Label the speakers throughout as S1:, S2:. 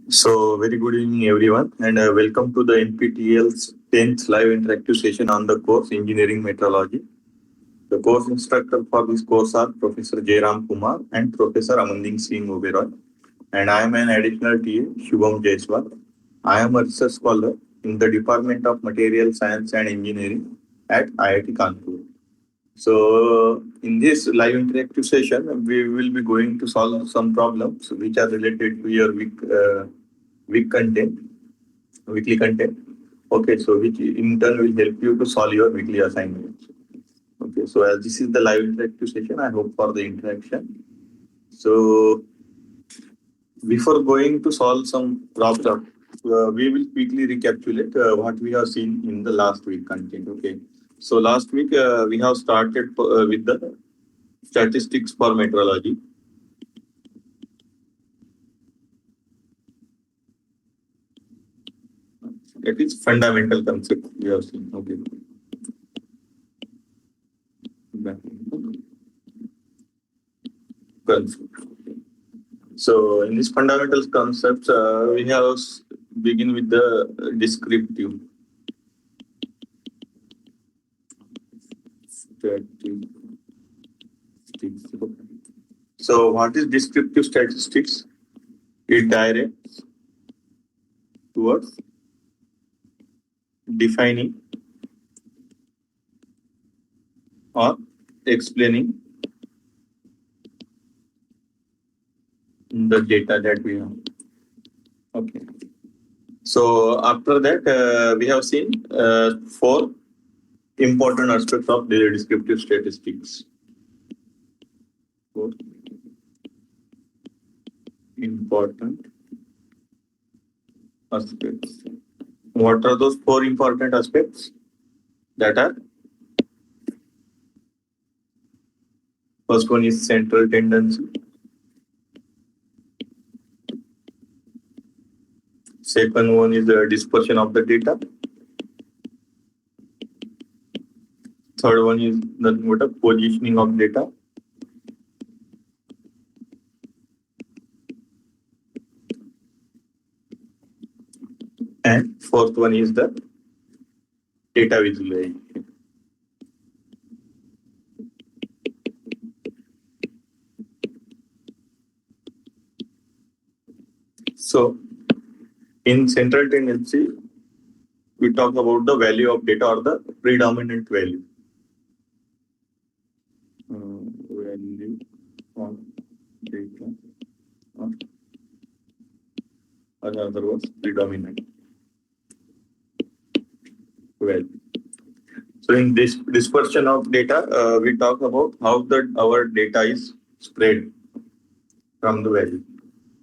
S1: So, very good evening, everyone, and welcome to the NPTEL's 10th live interactive session on the course Engineering Metrology. The course instructor for this course are Professor Jairam Kumar and Professor Amanding Singh Oberoi, and I am an additional TA, Shubham Jaiswal. I am a research scholar in the Department of Material Science and Engineering at IIT Kanpur. So, in this live interactive session, we will be going to solve some problems which are related to your week content, weekly content. Okay, so which in turn will help you to solve your weekly assignments. Okay, so as this is the live interactive session, I hope for the interaction. So, before going to solve some problem, we will quickly recapitulate what we have seen in the last week content. Okay, so last week we have started with the statistics for metrology. That is fundamental concept we have seen. Okay. Concept. So in these fundamental concepts, we have begin with the descriptive. Statistics. So what is descriptive statistics? It directs towards defining or explaining the data that we have. Okay. So after that, we have seen four important aspects of the descriptive statistics. Four important aspects. What are those four important aspects? That are, first one is central tendency. Second one is the dispersion of the data. Third one is nothing but a positioning of data. And fourth one is the data visualization. So, in central tendency, we talk about the value of data or the predominant value. Value of data. Another was predominant value. So in this dispersion of data, we talk about how our data is spread from the value.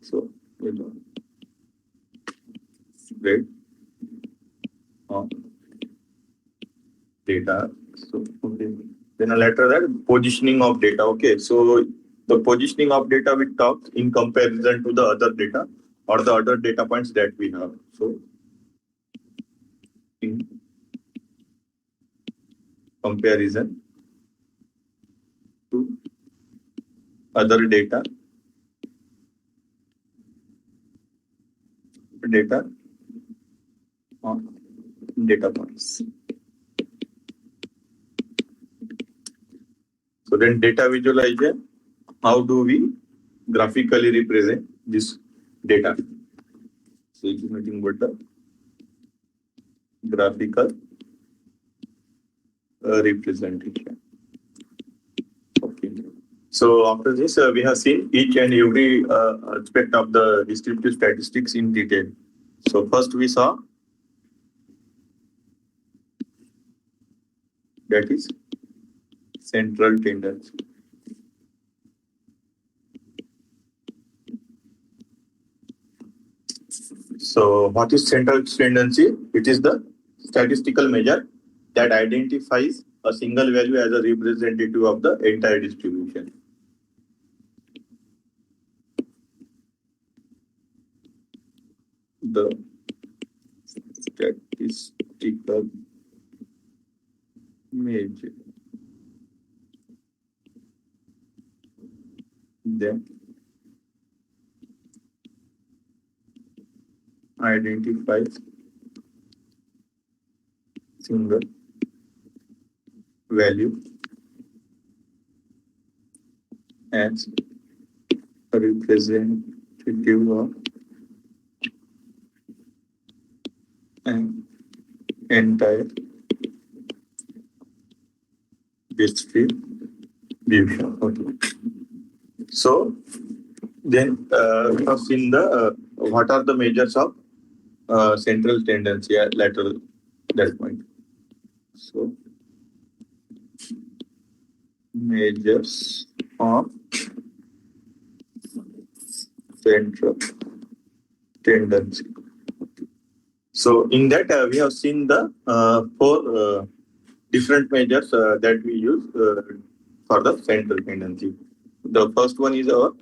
S1: So spread of data. So okay. Then later that positioning of data. Okay. So the positioning of data we talk in comparison to the other data or the other data points that we have. So in comparison to other data points. So then data visualization, how do we graphically represent this data? So it is nothing but the graphical representation. Okay. So after this, we have seen each and every aspect of the descriptive statistics in detail. So first we saw that is central tendency. So what is central tendency? It is the statistical measure that identifies a single value as a representative of the entire distribution. The statistical measure that identifies single value as representative of an entire distribution. Okay. So then we have seen the what are the measures of central tendency at lateral that point. So measures of central tendency. So in that we have seen the four different measures that we use for the central tendency. The first one is our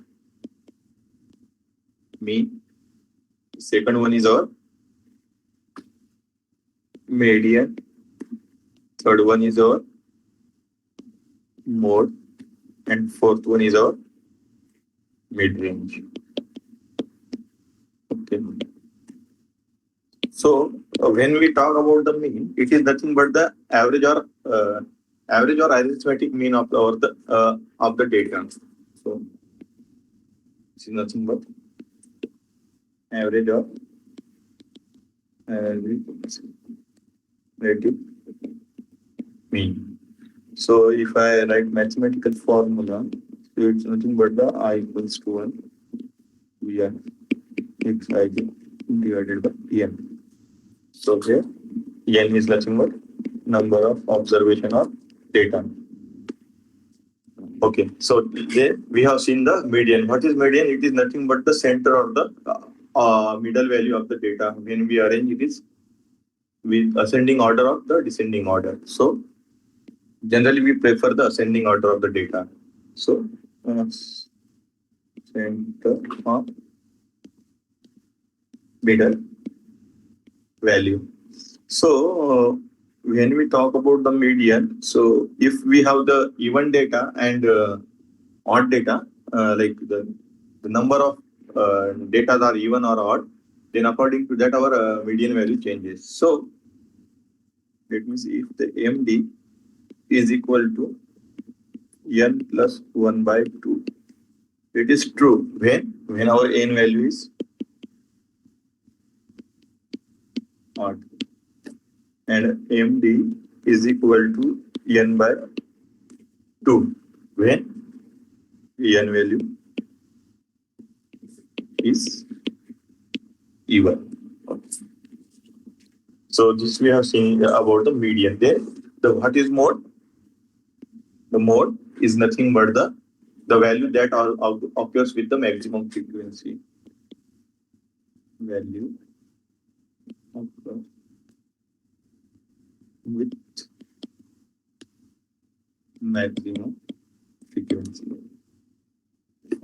S1: mean. Second one is our median. Third one is our mode. And fourth one is our mid-range. Okay. So when we talk about the mean, it is nothing but the average or arithmetic mean of the data. So this is nothing but average or arithmetic mean. So if I write mathematical formula, so it's nothing but the I equals to 1 Vi xij divided by n. So here n is nothing but number of observation of data. Okay, so there we have seen the median. What is median? It is nothing but the center or the middle value of the data. When we arrange it is with ascending order of the descending order. So generally we prefer the ascending order of the data. So center of middle value. So when we talk about the median, so if we have the even data and odd data, like the number of data are even or odd, then according to that our median value changes. So let me see, if the MD is equal to n plus 1 by 2, it is true when our n value is odd, and MD is equal to n by 2 when n value is even. So this we have seen about the median. Then the what is mode? The mode is nothing but the value that occurs with the maximum frequency. Value occurs with maximum frequency.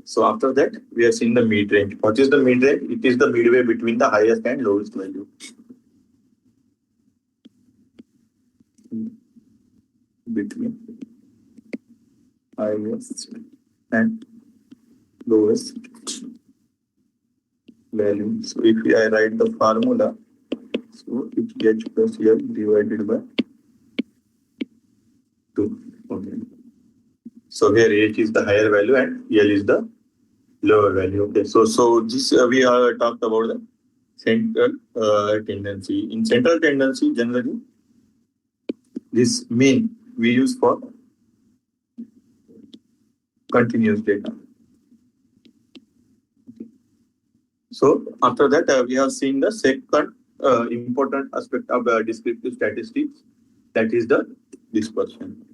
S1: So after that, we have seen the mid-range. What is the mid-range? It is the midway between the highest and lowest value. Between highest and lowest value. So if I write the formula, so it's h plus l divided by 2. Okay. So here h is the higher value and l is the lower value. Okay. So this we have talked about the central tendency. In central tendency, generally, this mean we use for continuous data. So after that, we have seen the second important aspect of descriptive statistics, that is the dispersion.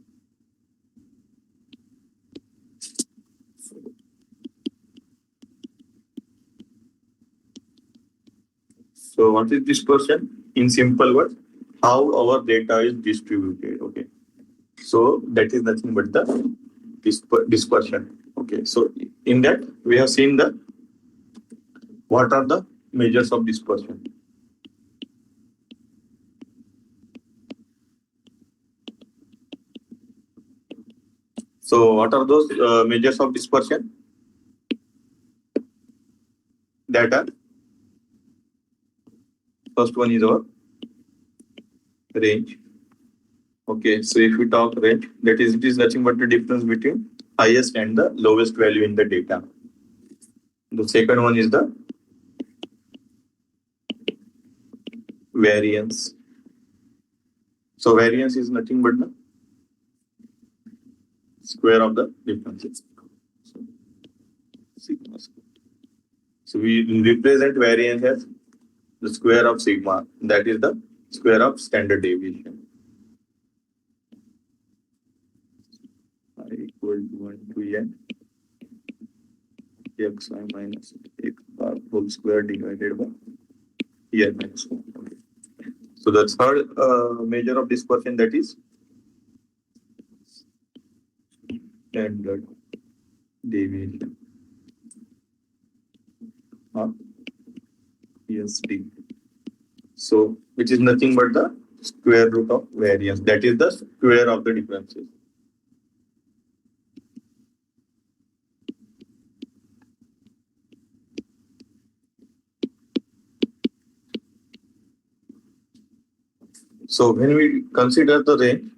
S1: So what is dispersion? In simple words, how our data is distributed. Okay. So that is nothing but the dispersion. Okay. So in that we have seen the what are the measures of dispersion. So what are those measures of dispersion? That are First one is our range. Okay, so if we talk range, that is, it is nothing but the difference between highest and the lowest value in the data. The second one is the variance. So variance is nothing but the square of the differences. So, sigma square. So we represent variance as the square of sigma. That is the square of standard deviation. I equal to 1 to n xi minus x bar whole square divided by n minus 1. Okay. So the third measure of dispersion, that is standard deviation of ESD. So which is nothing but the square root of variance. That is the square of the differences. So when we consider the range,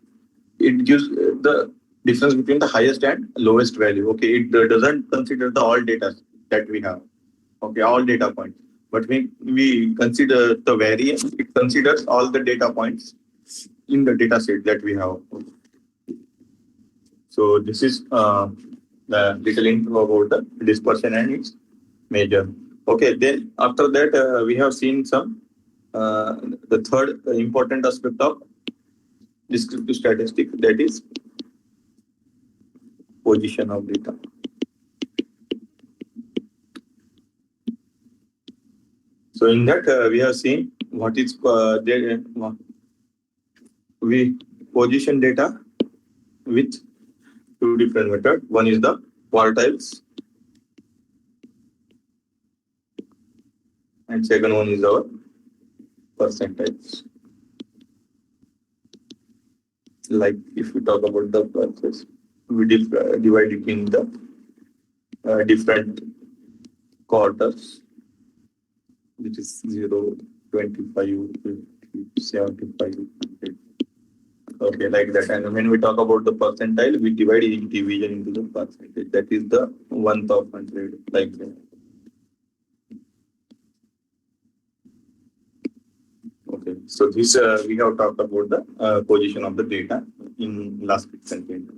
S1: it gives the difference between the highest and lowest value. Okay, it doesn't consider the all data that we have. Okay, all data points. But when we consider the variance, it considers all the data points in the data set that we have. So this is the little intro about the dispersion and its measure. Okay, then after that we have seen some the third important aspect of descriptive statistics, that is position of data. So in that we have seen what is there. We position data with two different methods. One is the quartiles, and second one is our percentiles. Like if we talk about the process, we divide it in the different quarters, which is 0, 25, 50, 75, 100. Okay, like that. And when we talk about the percentile, we divide each division into the percentage. That is the 1th of 100, like that. Okay, so this we have talked about the position of the data in last sentence.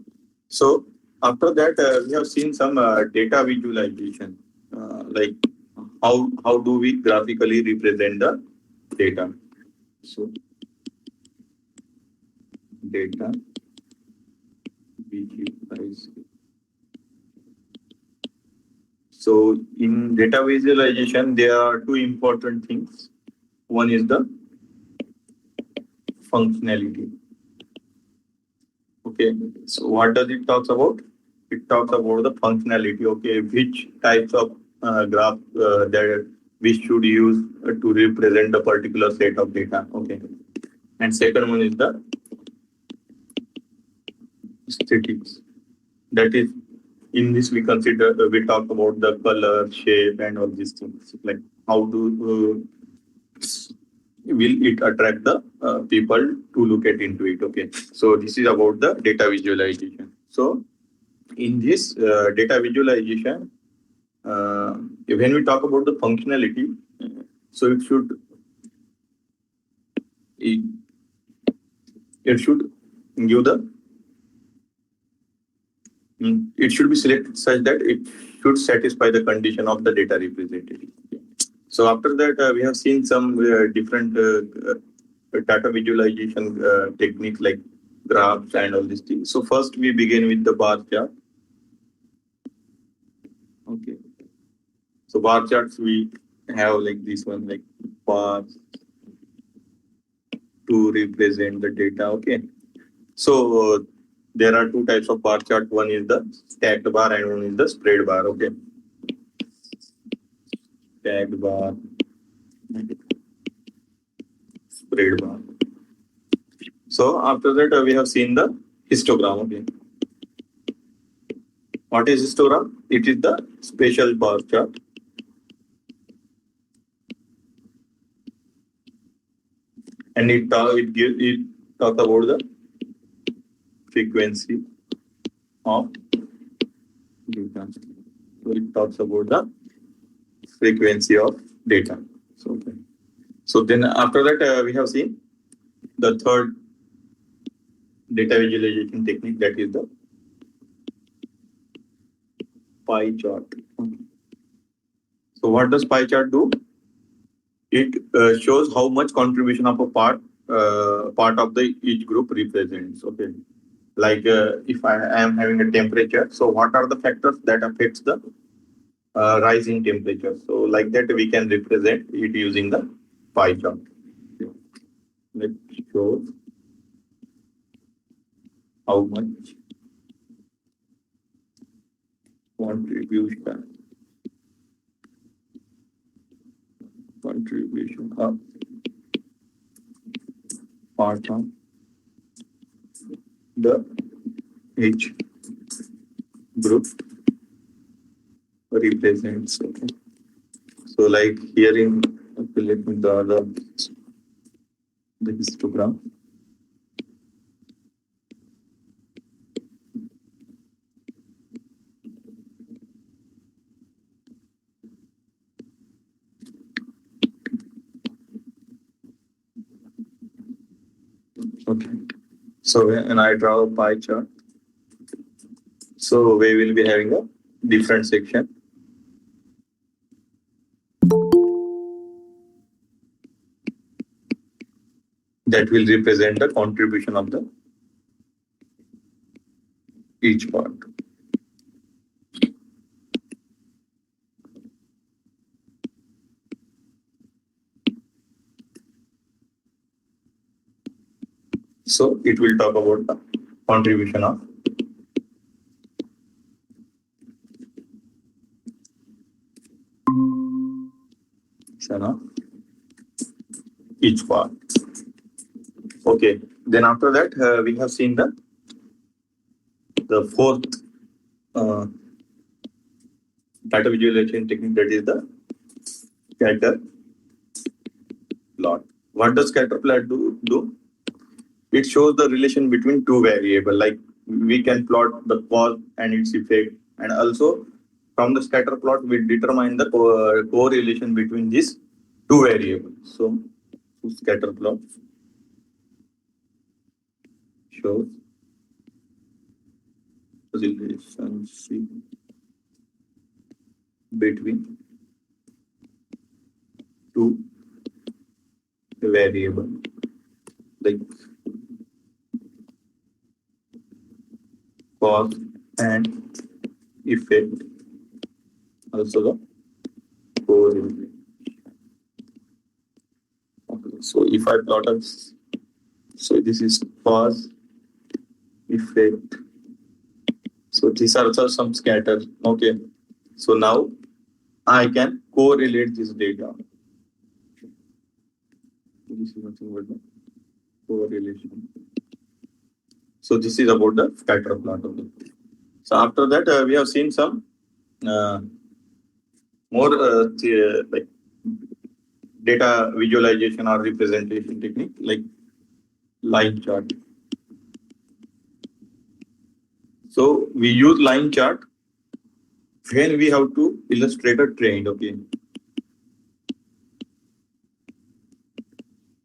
S1: So after that, we have seen some data visualization, like how do we graphically represent the data. So data visualization. So in data visualization, there are two important things. One is the functionality. Okay, so what does it talks about? It talks about the functionality. Okay, which types of graph that we should use to represent a particular set of data. Okay, and second one is the aesthetics. That is, in this we consider we talk about the color, shape, and all these things. Like how do will it attract the people to look at into it. Okay, so this is about the data visualization. So in this data visualization, when we talk about the functionality, so it should give the it should be selected such that it should satisfy the condition of the data represented. So after that, we have seen some different data visualization techniques like graphs and all these things. So first we begin with the bar chart. Okay. So bar charts we have like this one, like bars to represent the data. Okay. So there are two types of bar chart. One is the stacked bar and one is the spread bar. Okay. Stacked bar, spread bar. So after that, we have seen the histogram. Okay. What is histogram? It is the spatial bar chart. and it talks about the frequency of data. So it talks about the frequency of data. So then after that we have seen the third data visualization technique, that is the pie chart. So what does pie chart do? It shows how much contribution of a part of the each group represents. Okay, like if I am having a temperature, so what are the factors that affects the rise in temperature? So like that we can represent it using the pie chart. Let's show how much contribution of part of the each group represents. Okay. So like here in, okay, let me draw the histogram. Okay. So when I draw a pie chart, so we will be having a different section. That will represent the contribution of the each part. So it will talk about the contribution of each part. Okay. Then after that we have seen the fourth data visualization technique, that is the scatter plot. What does scatter plot do? It shows the relation between two variables. Like we can plot the cause and its effect, and also from the scatter plot we determine the correlation between these two variables. So scatter plot shows relationship between two variables, like cause and effect, also the correlation. Okay. So if I plot a, so this is cause, effect. So these are also some scatter. Okay. So now I can correlate this data. This is nothing but the correlation. So this is about the scatter plot. Okay. So after that we have seen some more like data visualization or representation technique, like line chart. So we use line chart when we have to illustrate a trend. Okay.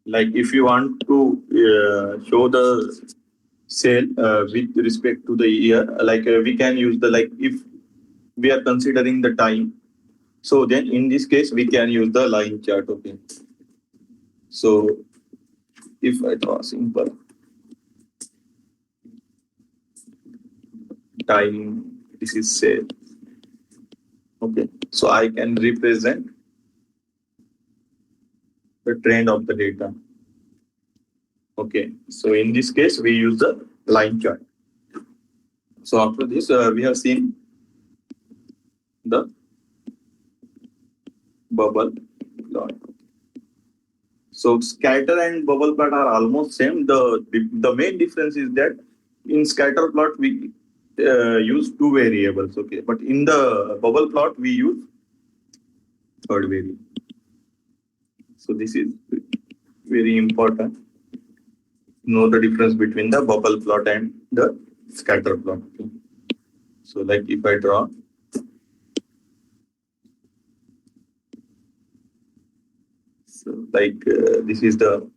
S1: Like if you want to show the sale with respect to the year, like we can use the, like if we are considering the time, so then in this case we can use the line chart. Okay. So if I draw simple time, this is sale. Okay. So I can represent the trend of the data. Okay. So in this case we use the line chart. So after this we have seen the bubble plot. So scatter and bubble plot are almost same. The main difference is that in scatter plot we use two variables. Okay, but in the bubble plot we use third variable. So this is very important. Know the difference between the bubble plot and the scatter plot. So like if I draw, so like this is the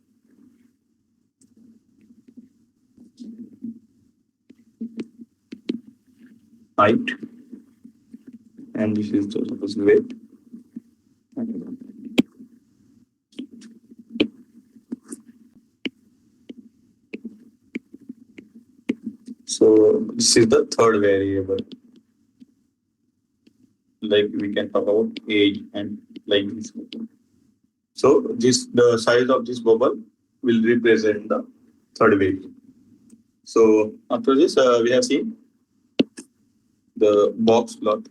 S1: height and this is the supposed weight. So this is the third variable. Like we can talk about age and like this. So the size of this bubble will represent the third variable. So after this, we have seen the box plot.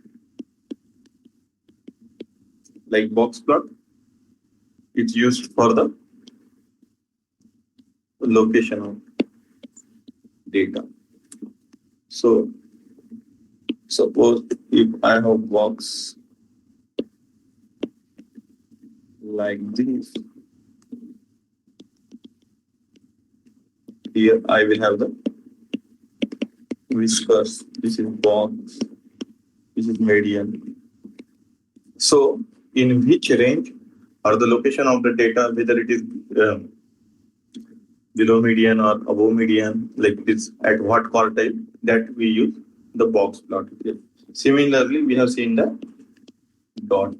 S1: Like box plot, it's used for the location of data. So suppose if I have box like this, here I will have the whiskers. This is box. This is median. So in which range or the location of the data, whether it is below median or above median, like this at what quartile, that we use the box plot. Okay. Similarly, we have seen the dot.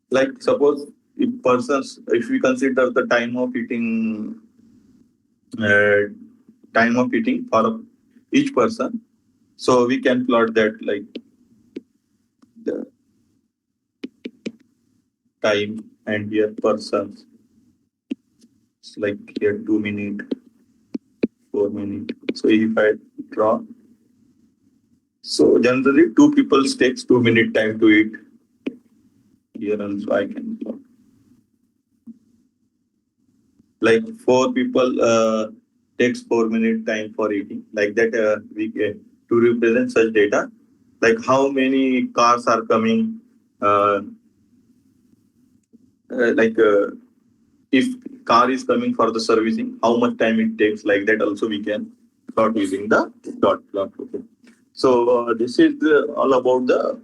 S1: Like suppose if we consider the time of eating for each person, so we can plot that like the time and here persons. It's like here 2 minutes, 4 minutes. So if I draw, so generally 2 people takes 2 minute time to eat. Here also I can plot. Like 4 people takes 4 minute time for eating. Like that we can to represent such data. Like how many cars are coming. If car is coming for the servicing, how much time it takes, like that also we can plot using the dot plot. Okay. So this is all about the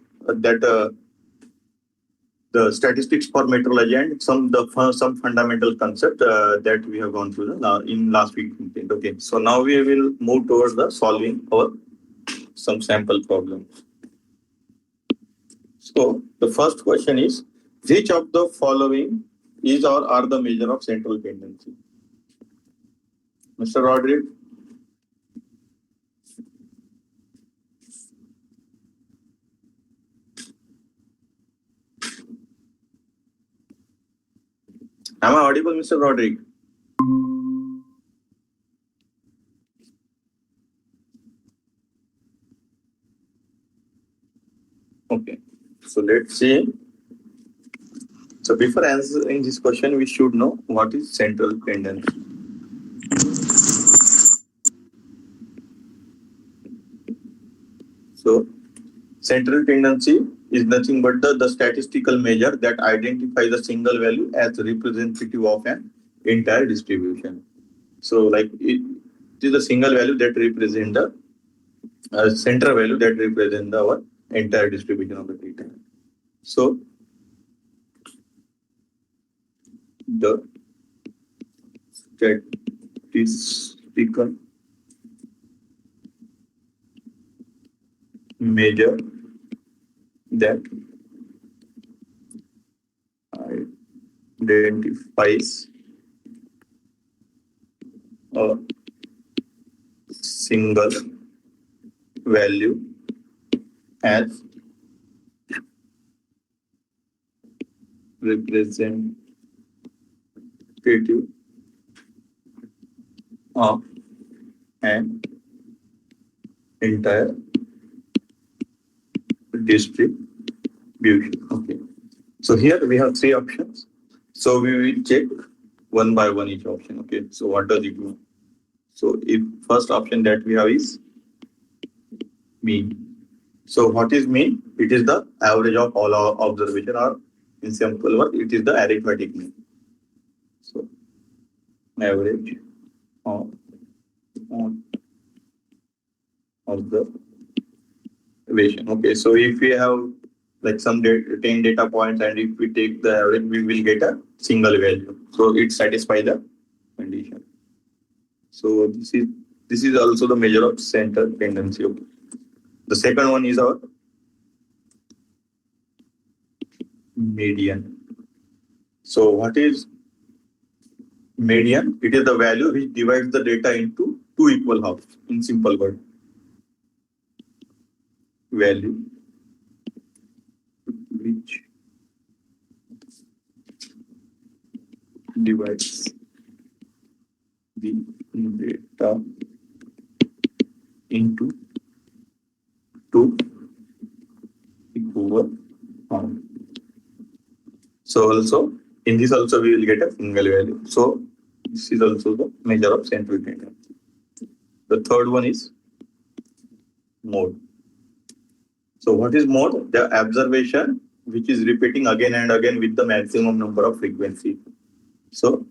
S1: statistics for metrology and some fundamental concept that we have gone through in last week. Okay. So now we will move towards the solving of some sample problems. So the first question is, which of the following is or are the measure of central tendency? Mr. Roderick? Am I audible, Mr. Roderick? Okay. So let's see. So before answering this question, we should know what is central tendency. So central tendency is nothing but the statistical measure that identifies a single value as representative of an entire distribution. So like it is a single value that represents the central value that represents our entire distribution of the data. So the statistical measure that identifies a single value as representative of an entire distribution. Okay. So here we have 3 options. So we will check one by one each option. Okay. So what does it mean? So if first option that we have is mean. So what is mean? It is the average of all our observation, or in simple word, it is the arithmetic mean. average of observation. Okay, so if we have like some 10 data points and if we take the average, we will get a single value. So it satisfies the condition. So this is also the measure of center tendency. Okay. The second one is our median. So what is median? It is the value which divides the data into two equal halves. In simple word, value which divides the data into two equal halves. So also in this also we will get a single value. So this is also the measure of central tendency. The third one is mode. So what is mode? The observation which is repeating again and again with the maximum number of frequency. So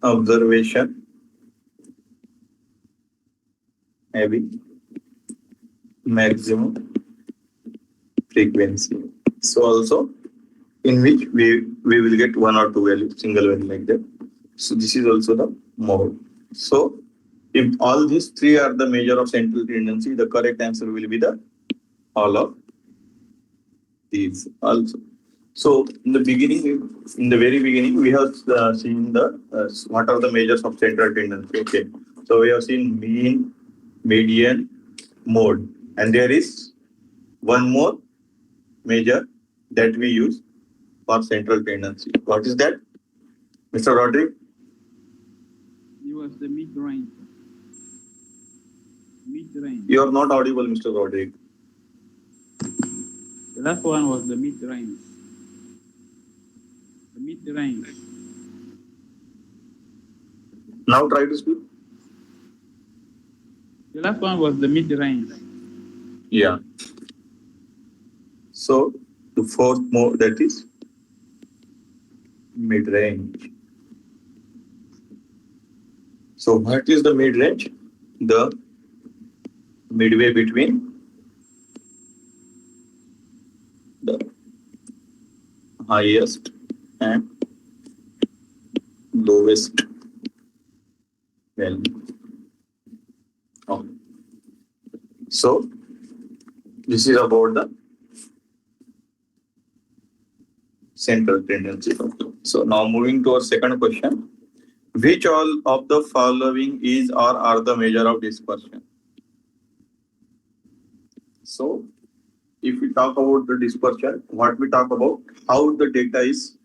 S1: observation having maximum frequency. So also in which we will get one or two values, single value like that. So this is also the mode. So if all these three are the measure of central tendency, the correct answer will be the all of these also. So in the very beginning, we have seen the what are the measures of central tendency. Okay, so we have seen mean, median, mode, and there is one more measure that we use for central tendency. What is that, Mr. Roderick?
S2: It was the mid-range. Mid-range.
S1: You are not audible, Mr. Roderick.
S2: The last one was the mid-range. The mid-range.
S1: Now try to speak.
S2: The last one was the mid-range.
S1: Yeah. So the fourth mode, that is mid-range. So what is the mid-range? The midway between the highest and lowest value. Okay. So this is about the central tendency. So now moving to our second question. Which all of the following is or are the measure of dispersion? So if we talk about the dispersion, what we talk about, how the data is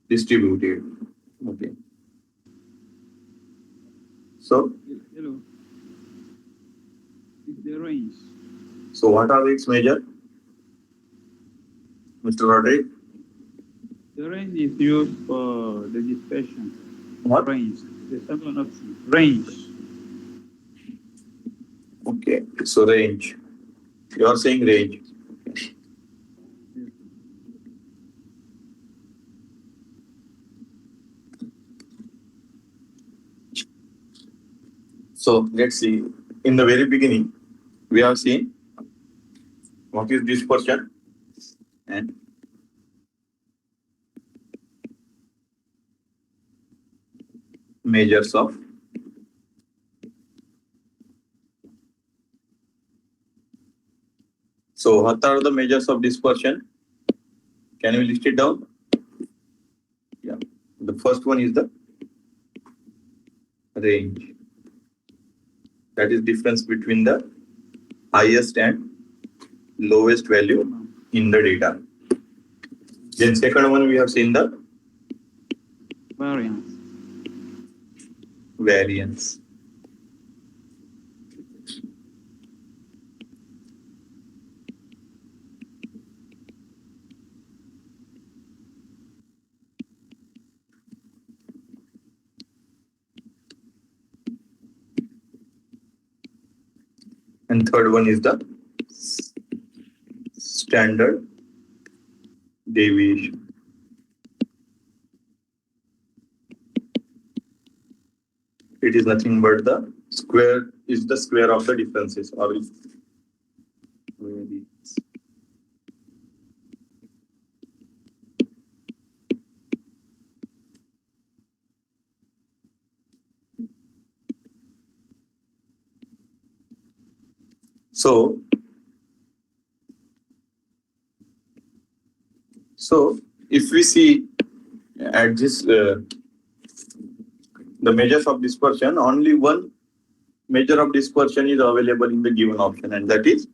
S1: distributed. Okay. So
S2: hello. It's the range.
S1: So what are its measure, Mr. Roderick?
S2: The range is used for the dispersion.
S1: What?
S2: Range. The second option. Range.
S1: Okay. So range. You are saying range. So let's see. In the very beginning, we have seen what is dispersion and measures of So what are the measures of dispersion? Can we list it down? Yeah. The first one is the range. That is difference between the highest and lowest value in the data. Then second one we have seen the
S2: Variance.
S1: Variance. And third one is the standard deviation. it is nothing but the square is the square of the differences, or so if we see at this the measures of dispersion, only one measure of dispersion is available in the given option, and that is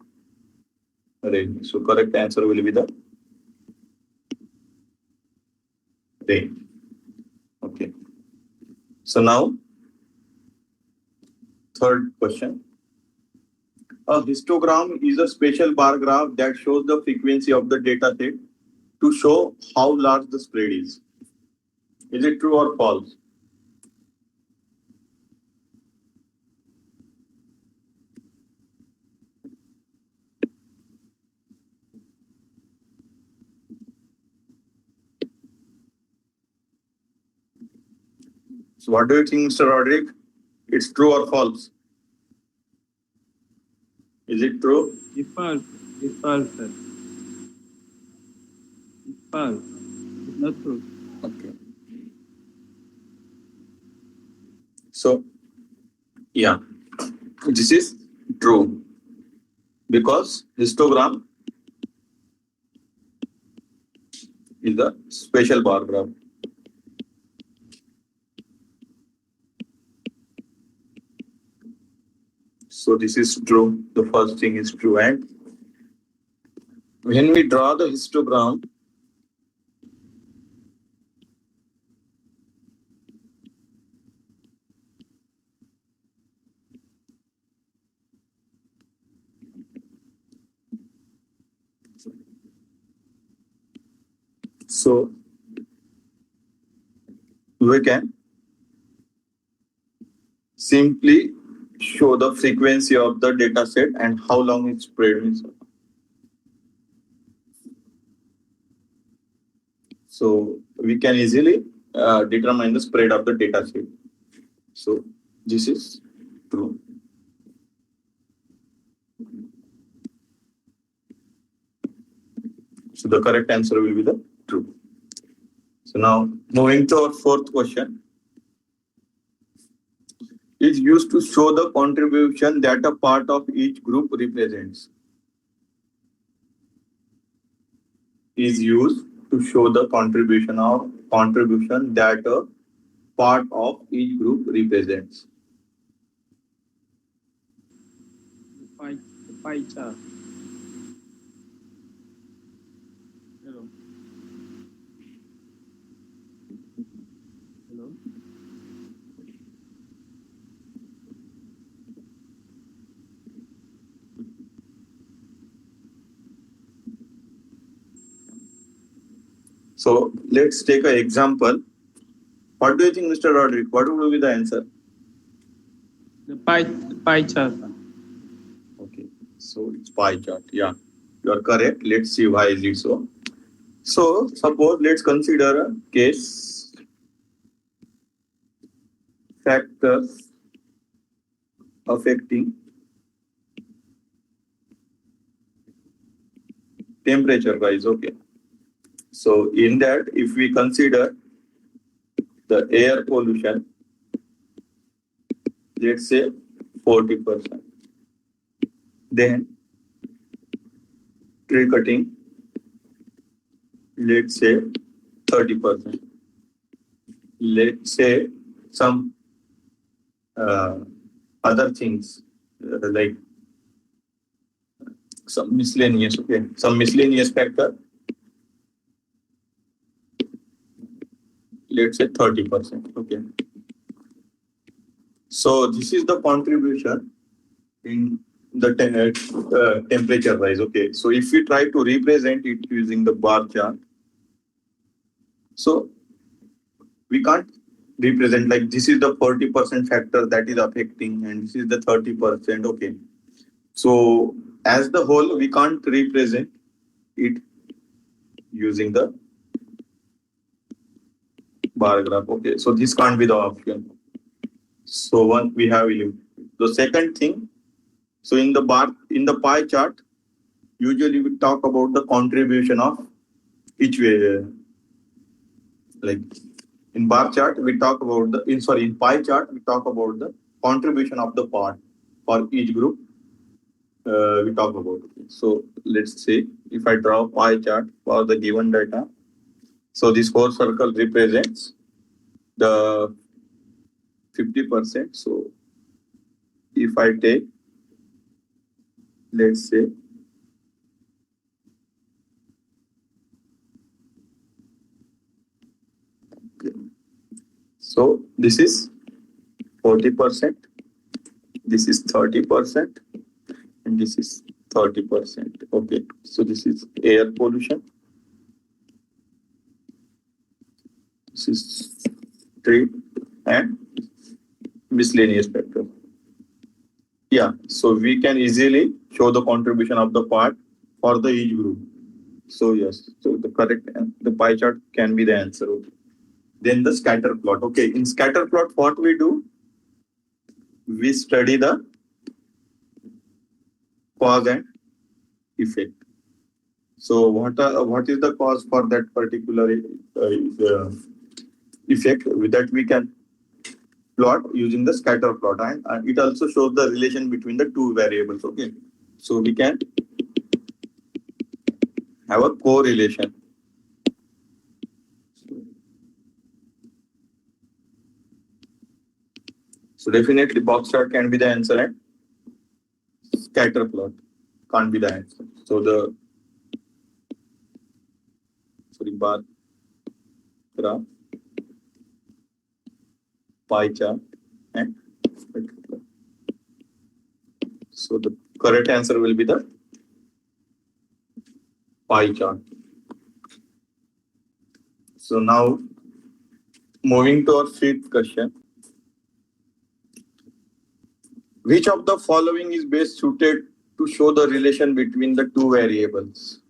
S1: range. So correct answer will be the range. Okay. So now third question. A histogram is a special bar graph that shows the frequency of the data set to show how large the spread is. Is it true or false? So what do you think, Mr. Roderick? It's true or false? Is it true?
S2: It's false. It's false, sir. It's false. It's not true.
S1: Okay. So, yeah, this is true because histogram is the special bar graph. So this is true. The first thing is true. And when we draw the histogram, so we can simply show the frequency of the data set and how long it's spread is. So we can easily determine the spread of the data set. So this is true. So the correct answer will be the true. So now moving to our fourth question. Is used to show the contribution that a part of each group represents. Is used to show the contribution that a part of each group represents.
S2: The pie chart. Hello. Hello.
S1: So let's take an example. What do you think, Mr. Roderick? What will be the answer?
S2: The pie chart.
S1: Okay, so it's pie chart. Yeah, you are correct. Let's see why is it so. So suppose let's consider a case factors affecting temperature rise. Okay. So in that, if we consider the air pollution, let's say 40%. Then tree cutting, let's say 30%. Let's say some other things like some miscellaneous, okay, some miscellaneous factor, let's say 30%. Okay. So this is the contribution in the temperature rise. Okay. So if we try to represent it using the bar chart, so we can't represent like this is the 40% factor that is affecting and this is the 30%. Okay. So as the whole, we can't represent it using the bar graph. Okay. So this can't be the option. So one we have the second thing. So in the pie chart, usually we talk about the contribution of each way. Like in bar chart, we talk about in pie chart we talk about the contribution of the part for each group. We talk about. So let's say if I draw a pie chart for the given data. So this whole circle represents the 50%. So if I take, let's say, so this is 40%, this is 30%, and this is 30%. Okay, so this is air pollution, this is trade and miscellaneous factor. Yeah, so we can easily show the contribution of the part for the each group. So yes, so the pie chart can be the answer. Okay. Then the scatter plot. Okay, in scatter plot, what we do? We study the cause and effect. So what is the cause for that particular effect that we can plot using the scatter plot, and it also shows the relation between the two variables. Okay, so we can have a correlation. So definitely box chart can be the answer and scatter plot can't be the answer. So the bar graph, pie chart, and scatter plot. So the correct answer will be the pie chart. So now moving to our fifth question. Which of the following is best suited to show the relation between the two variables?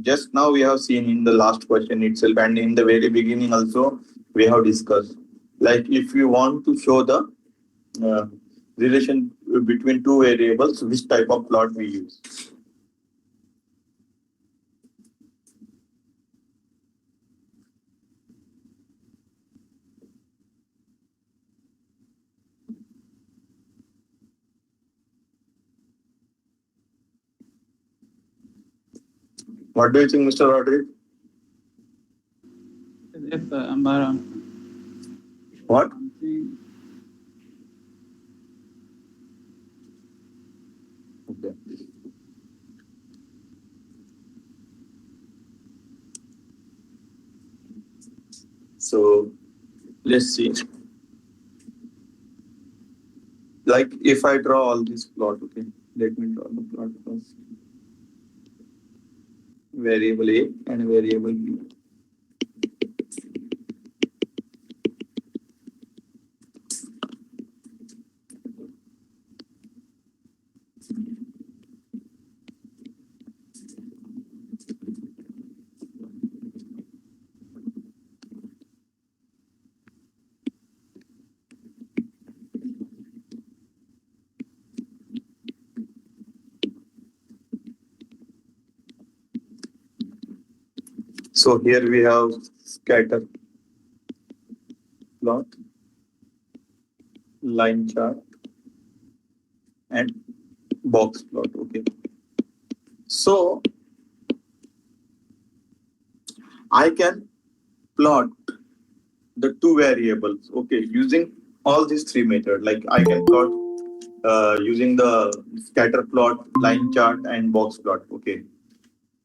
S1: Just now we have seen in the last question itself, and in the very beginning also we have discussed. Like if you want to show the relation between two variables, which type of plot we use? What do you think, Mr. Rodriguez?
S2: Yes, Ambara.
S1: What? Okay. So let's see. Like if I draw all this plot, okay, let me draw the plot first. Variable A and variable B. So here we have scatter plot, line chart, and box plot. Okay. So I can plot the two variables, okay, using all these three methods. Like I can plot using the scatter plot, line chart, and box plot. Okay.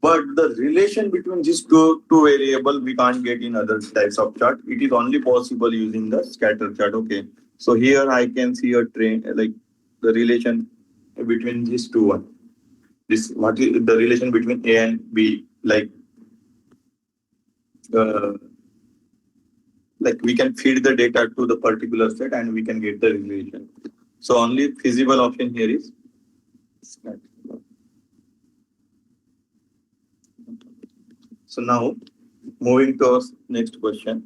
S1: But the relation between these two variables we can't get in other types of chart. It is only possible using the scatter chart. Okay. So here I can see a trend, like the relation between these two one. What is the relation between A and B? Like we can feed the data to the particular set and we can get the relation. So only feasible option here is scatter plot. So now moving to our next question.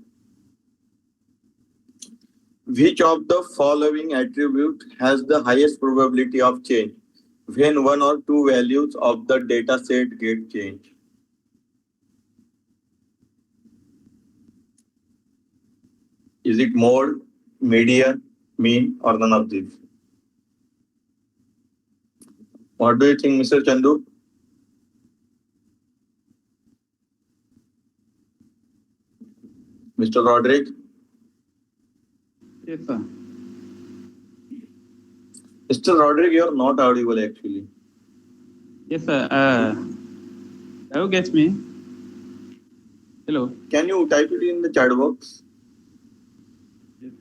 S1: Which of the following attribute has the highest probability of change when one or two values of the data set get changed? Is it mode, median, mean, or none of these? What do you think, Mr. Chandu? Mr. Roderick?
S2: Yes, sir.
S1: Mr. Roderick, you are not audible actually.
S2: Yes, sir. Have you get me? Hello.
S1: Can you type it in the chat box?
S2: Yes.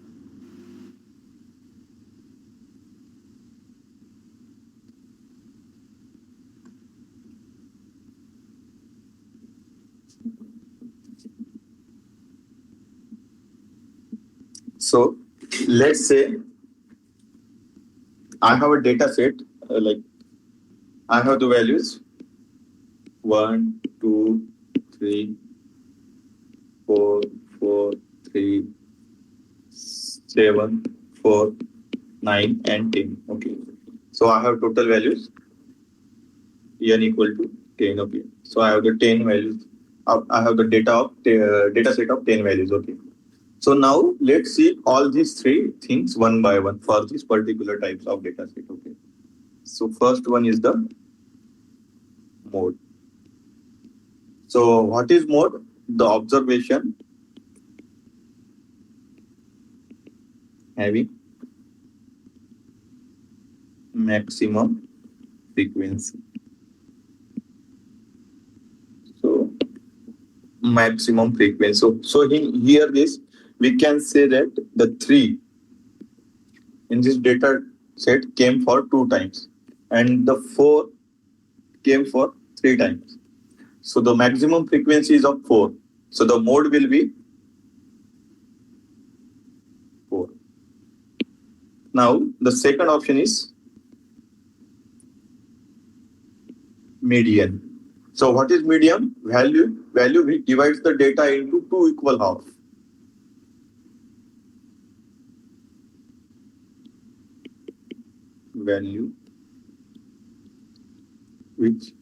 S1: So let's say I have a data set, like I have the values 1, 2, 3, 4, 4, 3, 7, 4, 9, and 10. Okay. So I have total values n equal to 10. Okay. So I have the 10 values. I have the data set of 10 values. Okay. So now let's see all these three things one by one for these particular types of data set. Okay. So first one is the mode. So what is mode? The observation having maximum frequency. So maximum frequency. So here this we can say that the 3 in this data set came for 2 times and the 4 came for 3 times. So the maximum frequency is of 4. So the mode will be 4. Now the second option is median. So what is median? Value which divides the data into 2 equal halves. Value which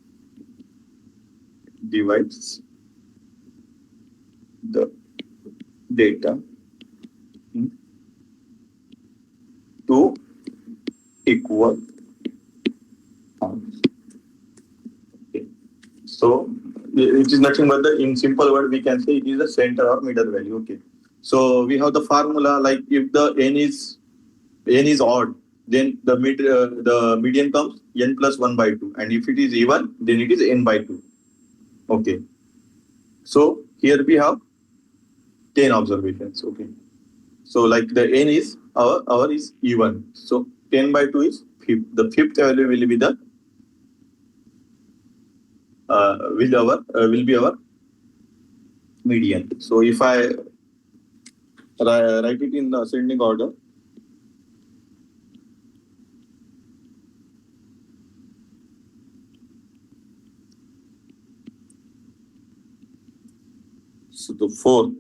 S1: divides the data into 2 equal halves. Okay. So it is nothing but in simple word we can say it is the center or middle value. Okay. So we have the formula like if the n is odd, then the median comes n plus 1 by 2, and if it is even, then it is n by 2. Okay. So here we have 10 observations. Okay. So like the n is our is even. So 10 by 2 is fifth. The fifth value will be the will be our median. So if I write it in the ascending order, so the fourth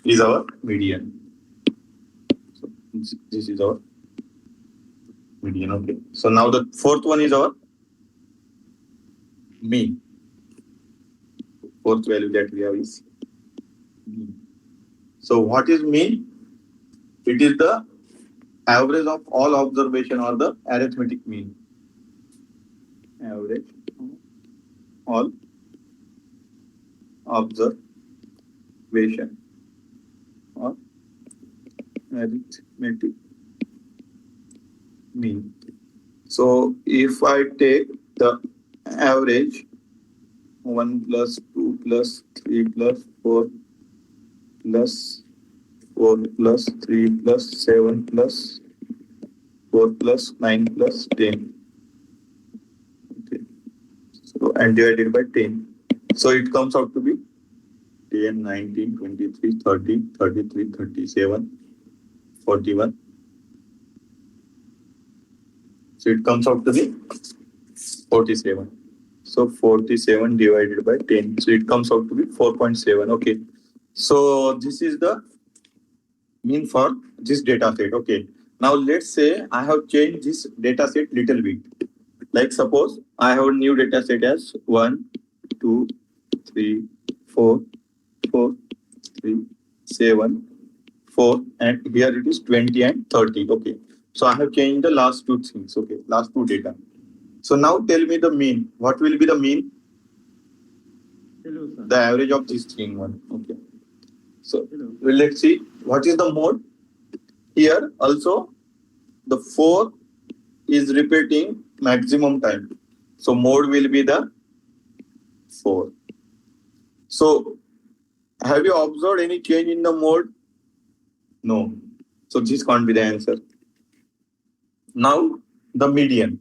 S1: is our median. So this is our median. Okay. So now the fourth one is our mean. Fourth value that we have is mean. So what is mean? It is the average of all observation or the arithmetic mean. Average all observation or arithmetic mean. So if I take the average 1 plus 2 plus 3 plus 4 plus 4 plus 3 plus 7 plus 4 plus 9 plus 10. Okay. So and divided by 10. So it comes out to be 10, 19, 23, 30, 33, 37, 41. So it comes out to be 47. So 47 divided by 10. So it comes out to be 4.7. Okay. So this is the mean for this data set. Okay. Now let's say I have changed this data set little bit. Like suppose I have a new data set as 1, 2, 3, 4, 4, 3, 7, 4, and here it is 20 and 30. Okay. So I have changed the last two things. Okay. Last two data. So now tell me the mean. What will be the mean?
S2: Hello, sir.
S1: The average of this thing one. Okay. So
S2: Hello.
S1: well, let's see what is the mode. Here also the 4 is repeating maximum time. So mode will be the 4. So have you observed any change in the mode? No. So this can't be the answer. Now the median.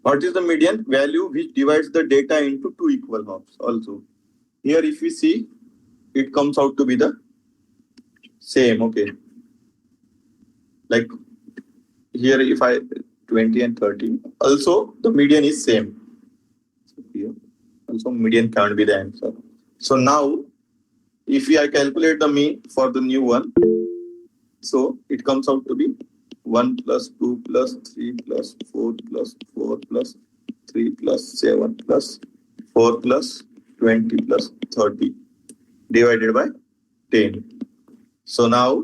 S1: What is the median? Value which divides the data into two equal halves also. Here if we see, it comes out to be the same. Okay. Like here if I 20 and 30, also the median is same. So here also median can't be the answer. So now if I calculate the mean for the new one, so it comes out to be 1 plus 2 plus 3 plus 4 plus 4 plus 3 plus 7 plus 4 plus 20 plus 30 divided by 10. So now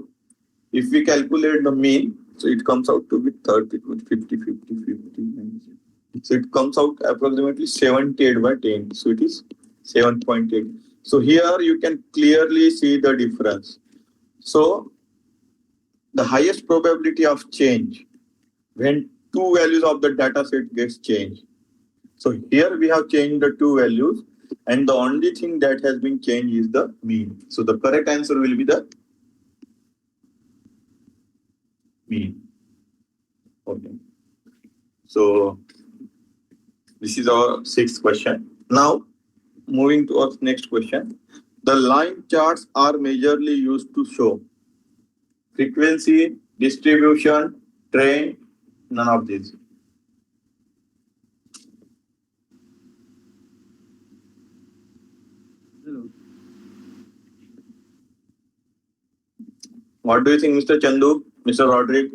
S1: if we calculate the mean, so it comes out to be 30, 50, 50, 50. So it comes out approximately 78 by 10. So it is 7.8. So here you can clearly see the difference. So the highest probability of change when two values of the data set gets changed. So here we have changed the two values and the only thing that has been changed is the mean. So the correct answer will be the mean. Okay. So this is our sixth question. Now moving to our next question. The line charts are majorly used to show frequency, distribution, trend, none of these.
S2: Hello.
S1: What do you think, Mr. Chandu, Mr. Roderick?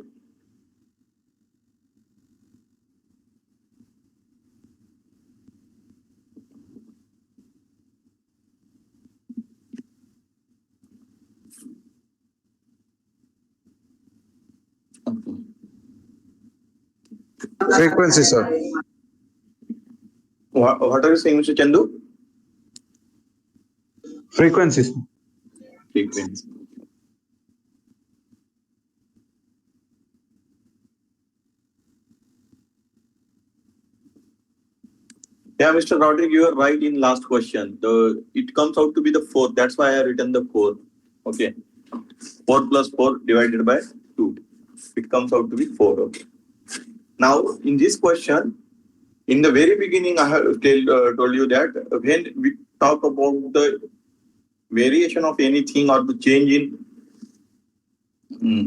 S3: Frequency, sir.
S1: What are you saying, Mr. Chandu?
S3: Frequency, sir.
S1: Frequency. Yeah, Mr. Roderick, you are right in last question. It comes out to be the 4. That's why I have written the 4. Okay. 4 plus 4 divided by 2. It comes out to be 4. Okay. Now, in this question, in the very beginning, I have told you that when we talk about the variation of anything or the change in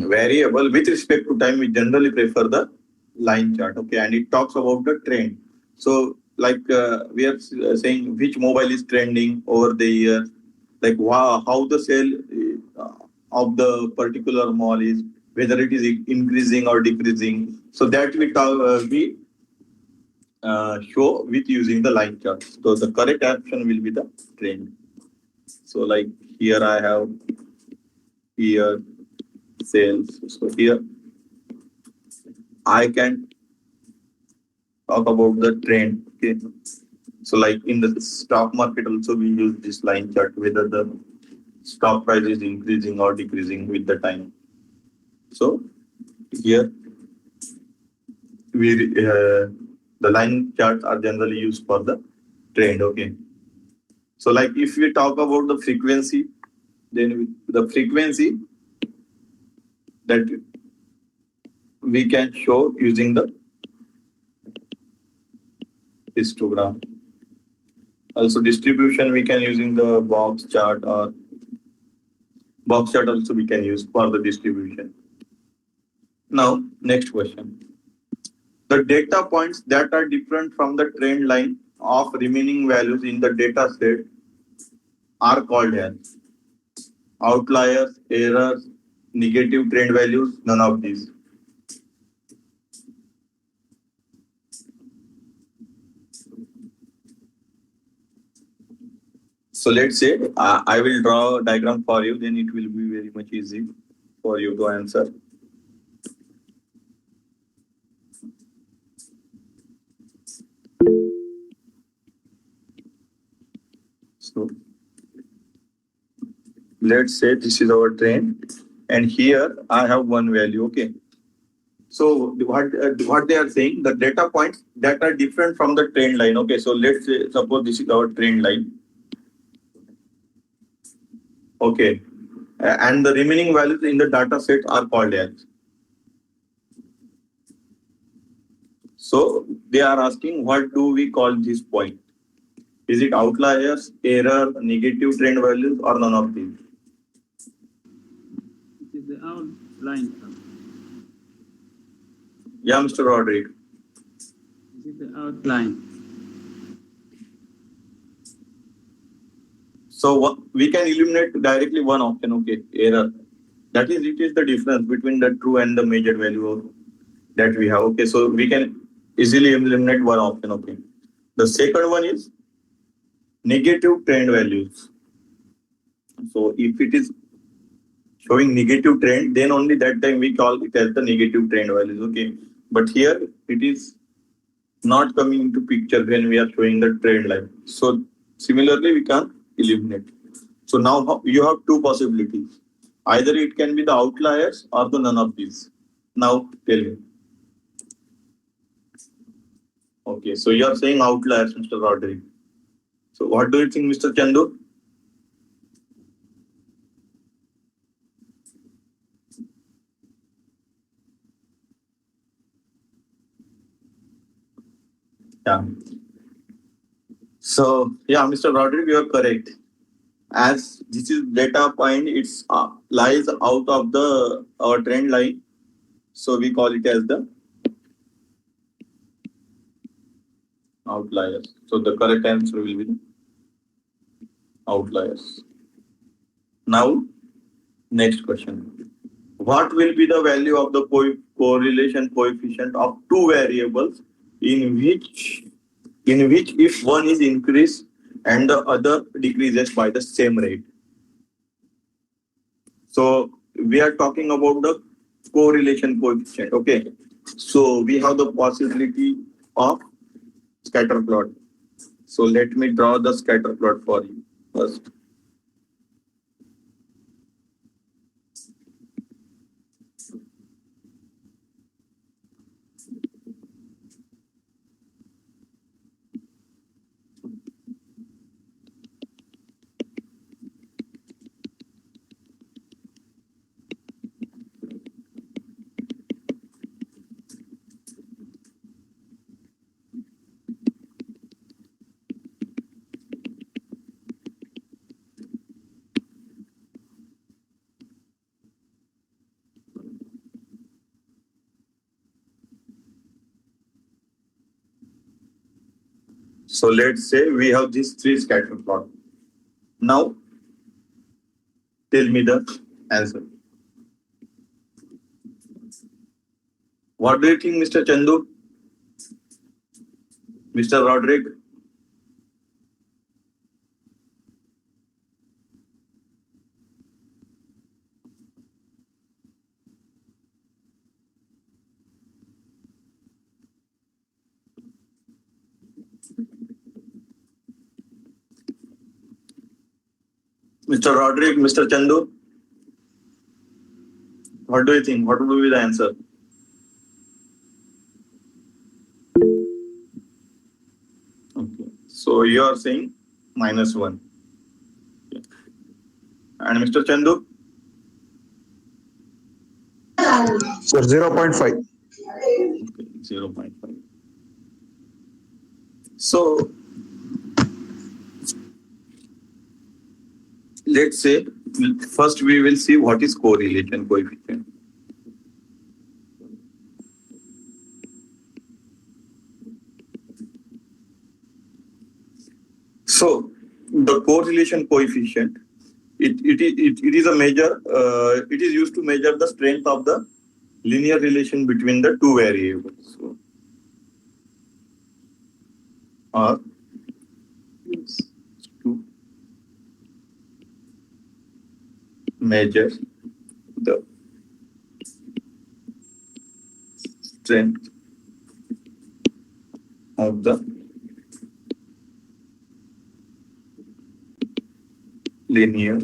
S1: variable with respect to time, we generally prefer the line chart. Okay. And it talks about the trend. So, like we are saying which mobile is trending over the year, like how the sale of the particular mall is, whether it is increasing or decreasing. So that we show with using the line chart. So the correct option will be the trend. So like here I have here sales. So here I can talk about the trend. Okay. So like in the stock market also we use this line chart, whether the stock price is increasing or decreasing with the time. So here we the line charts are generally used for the trend. Okay. So like if we talk about the frequency, then the frequency that we can show using the histogram. Also distribution we can using the box chart, or box chart also we can use for the distribution. Now next question. The data points that are different from the trend line of remaining values in the data set are called as outliers, errors, negative trend values, none of these. So let's say I will draw a diagram for you, then it will be very much easy for you to answer. So let's say this is our trend, and here I have one value. Okay. So what they are saying, the data points that are different from the trend line. Okay. So let's say suppose this is our trend line. Okay. And the remaining values in the data set are called as. So they are asking, what do we call this point? Is it outliers, error, negative trend values, or none of these?
S2: It is the outline, sir.
S1: Yeah, Mr. Roderick.
S2: This is the outline.
S1: So we can eliminate directly one option. Okay, error. That is, it is the difference between the true and the measured value that we have. Okay, so we can easily eliminate one option. Okay. The second one is negative trend values. So if it is showing negative trend, then only that time we call it as the negative trend values. Okay. But here it is not coming into picture when we are showing the trend line. So similarly, we can eliminate. So now you have two possibilities. Either it can be the outliers or the none of these. Now tell me. Okay, so you are saying outliers, Mr. Roderick. So what do you think, Mr. Chandu? Yeah. So yeah, Mr. Roderick, you are correct. As this is data point, it's lies out of the our trend line. So we call it as the outliers. So the correct answer will be the outliers. Now, next question. What will be the value of the correlation coefficient of two variables in which if one is increased and the other decreases by the same rate? So we are talking about the correlation coefficient. Okay. So we have the possibility of scatter plot. So let me draw the scatter plot for you first. So let's say we have these three scatter plot. Now tell me the answer. What do you think, Mr. Chandu? Mr. Roderick? Mr. Roderick, Mr. Chandu? What do you think? What will be the answer? Okay. So you are saying -1. And Mr. Chandu?
S3: Sir, 0.5.
S1: Okay, 0.5. So let's say first we will see what is correlation coefficient. correlation coefficient. It is a measure. It is used to measure the strength of the linear relation between the two variables. So, or to measure the strength of the linear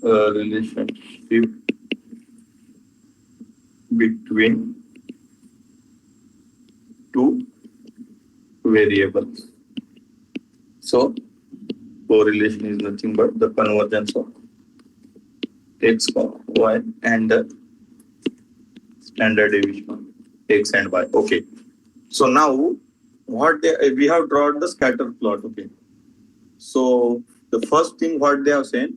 S1: relationship between two variables. So correlation is nothing but the convergence of x, y, and the standard deviation of x and y. Okay. So now we have drawn the scatter plot. Okay. So the first thing what they have said,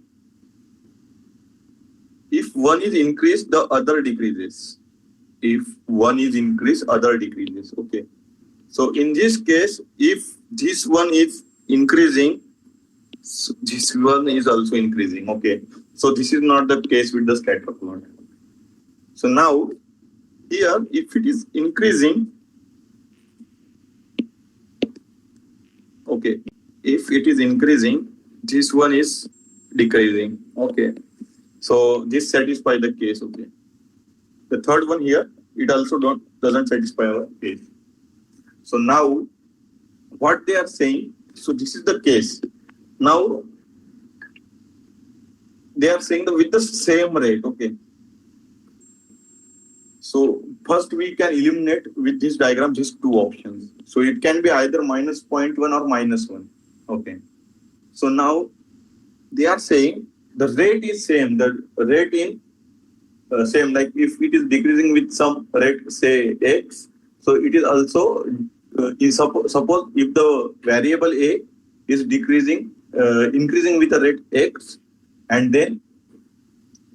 S1: if one is increased, the other decreases. If one is increased, other decreases. Okay. So in this case, if this one is increasing, this one is also increasing. Okay. So this is not the case with the scatter plot. So now here, if it is increasing, okay. If it is increasing, this one is decreasing. Okay. So this satisfies the case. Okay. The third one here, it also doesn't satisfy our case. So now, what they are saying, so this is the case. Now, they are saying that with the same rate, okay. So first we can eliminate with this diagram these two options. So it can be either minus 0.1 or minus 1. Okay. So now they are saying the rate is same. The rate in same, like if it is decreasing with some rate, say x, so it is also suppose if the variable a is decreasing, increasing with a rate x, and then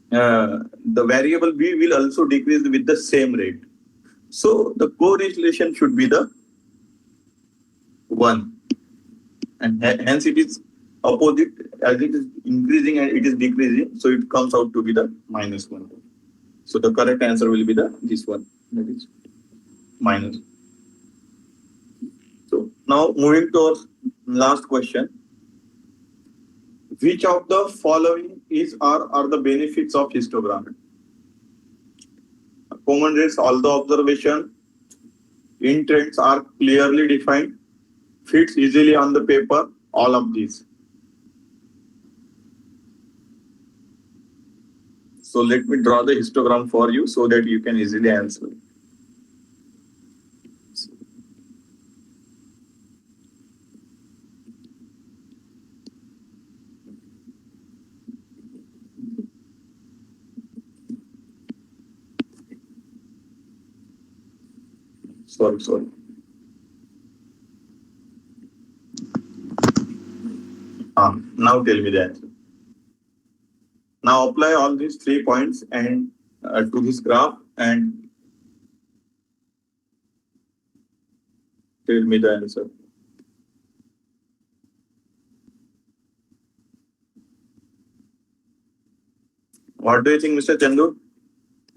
S1: the variable b will also decrease with the same rate. So the correlation should be the 1, and hence it is opposite, as it is increasing and it is decreasing, so it comes out to be the minus 1. So the correct answer will be this one, that is minus. So now moving to our last question. Which of the following are the benefits of histogram? Accommodates all the observation, intents are clearly defined, fits easily on the paper, all of these. So let me draw the histogram for you so that you can easily answer. Sorry. Now tell me the answer. Now apply all these 3 points and to this graph and tell me the answer. What do you think, Mr. Chandu?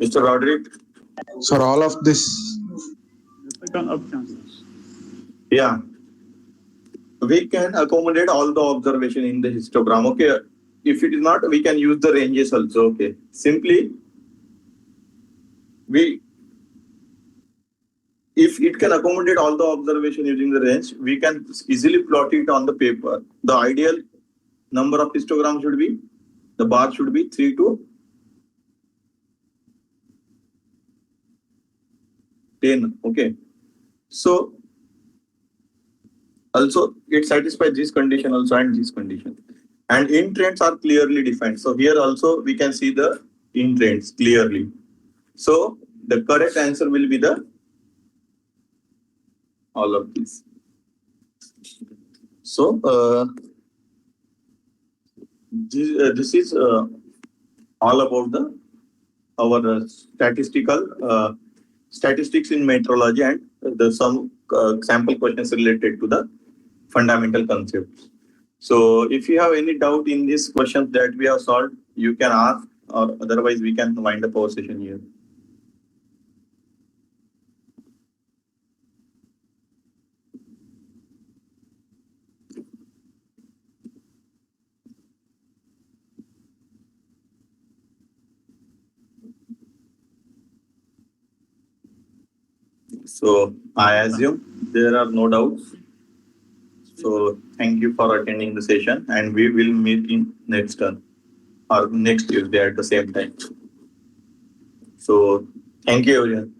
S1: Mr. Roderick?
S3: Sir, all of this.
S2: The second option.
S1: Yeah. We can accommodate all the observation in the histogram. Okay. If it is not, we can use the ranges also. Okay. Simply, if it can accommodate all the observation using the range, we can easily plot it on the paper. The ideal number of histogram should be, the bar should be 3 to 10. Okay. So also it satisfies this condition also and this condition. And intents are clearly defined. So here also we can see the intents clearly. So the correct answer will be the all of these. So this is all about our statistics in metrology and some sample questions related to the fundamental concepts. So if you have any doubt in these questions that we have solved, you can ask, or otherwise we can wind up our session here. So I assume there are no doubts. So thank you for attending the session, and we will meet in next turn or next Tuesday at the same time. So thank you everyone.